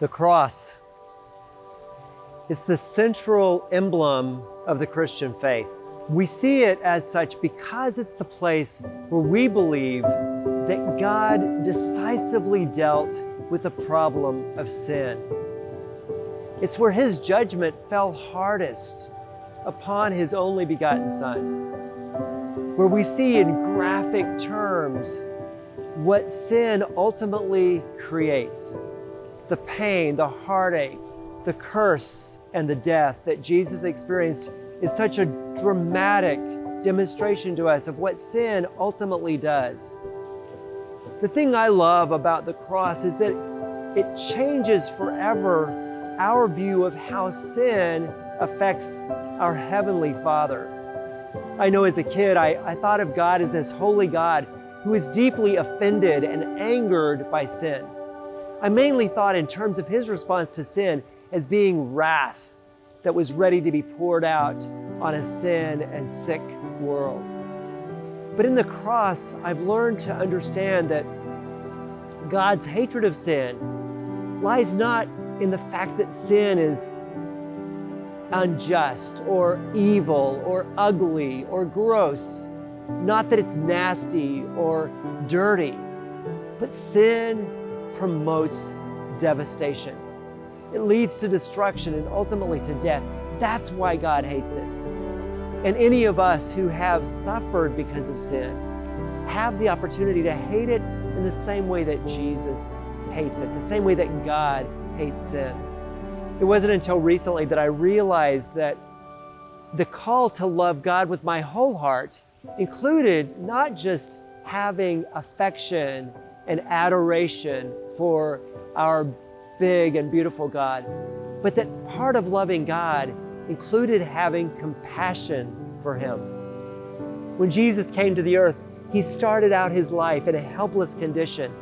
The cross. It's the central emblem of the Christian faith. We see it as such because it's the place where we believe that God decisively dealt with the problem of sin. It's where His judgment fell hardest upon His only begotten Son, where we see in graphic terms what sin ultimately creates. The pain, the heartache, the curse, and the death that Jesus experienced is such a dramatic demonstration to us of what sin ultimately does. The thing I love about the cross is that it changes forever our view of how sin affects our Heavenly Father. I know as a kid, I thought of God as this holy God who is deeply offended and angered by sin. I mainly thought in terms of His response to sin as being wrath that was ready to be poured out on a sin and sick world. But in the cross, I've learned to understand that God's hatred of sin lies not in the fact that sin is unjust or evil or ugly or gross, not that it's nasty or dirty, but sin promotes devastation. It leads to destruction and ultimately to death. That's why God hates it. And any of us who have suffered because of sin have the opportunity to hate it in the same way that Jesus hates it, the same way that God hates sin. It wasn't until recently that I realized that the call to love God with my whole heart included not just having affection and adoration for our big and beautiful God, but that part of loving God included having compassion for Him. When Jesus came to the earth, He started out His life in a helpless condition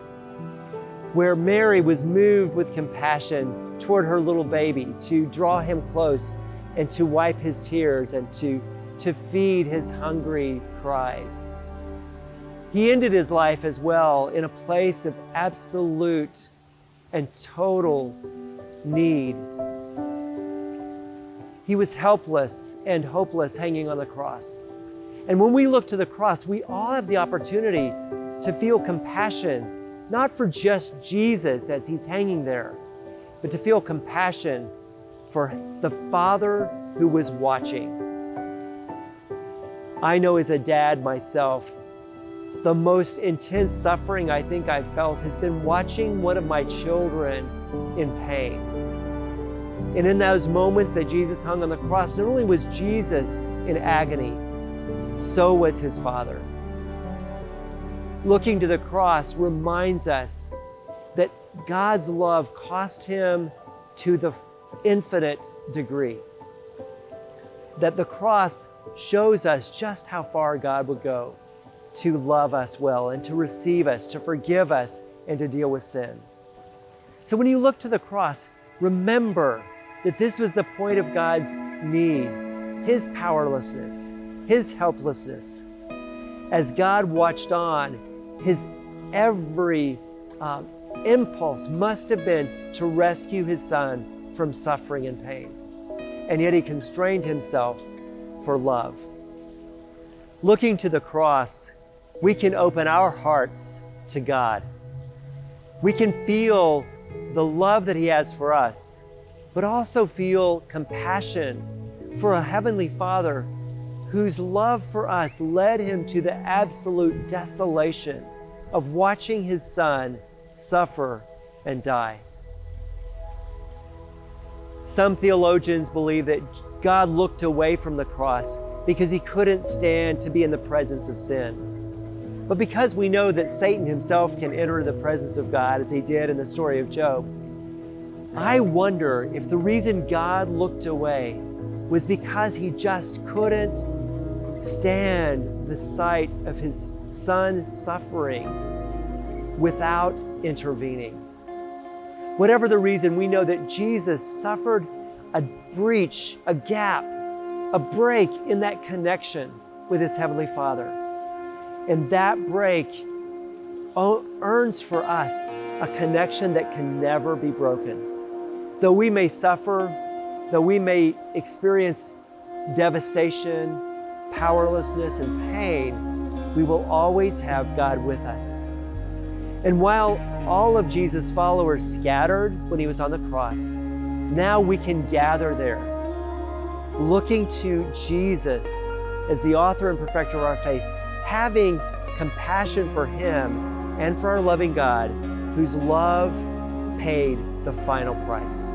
where Mary was moved with compassion toward her little baby to draw him close and to wipe his tears and to feed his hungry cries. He ended His life as well in a place of absolute and total need. He was helpless and hopeless hanging on the cross. And when we look to the cross, we all have the opportunity to feel compassion, not for just Jesus as He's hanging there, but to feel compassion for the Father who was watching. I know as a dad myself, the most intense suffering I think I've felt has been watching one of my children in pain. And in those moments that Jesus hung on the cross, not only was Jesus in agony, so was His Father. Looking to the cross reminds us that God's love cost Him to the infinite degree. That the cross shows us just how far God would go to love us well and to receive us, to forgive us, and to deal with sin. So when you look to the cross, remember that this was the point of God's need, His powerlessness, His helplessness. As God watched on, His every impulse must have been to rescue His Son from suffering and pain. And yet He constrained Himself for love. Looking to the cross, we can open our hearts to God. We can feel the love that He has for us, but also feel compassion for a Heavenly Father whose love for us led Him to the absolute desolation of watching His Son suffer and die. Some theologians believe that God looked away from the cross because He couldn't stand to be in the presence of sin. But because we know that Satan himself can enter the presence of God, as he did in the story of Job, I wonder if the reason God looked away was because He just couldn't stand the sight of His Son suffering without intervening. Whatever the reason, we know that Jesus suffered a breach, a gap, a break in that connection with His Heavenly Father. And that break earns for us a connection that can never be broken. Though we may suffer, though we may experience devastation, powerlessness, and pain, we will always have God with us. And while all of Jesus' followers scattered when he was on the cross, now we can gather there, looking to Jesus as the author and perfecter of our faith, having compassion for him and for our loving God, whose love paid the final price.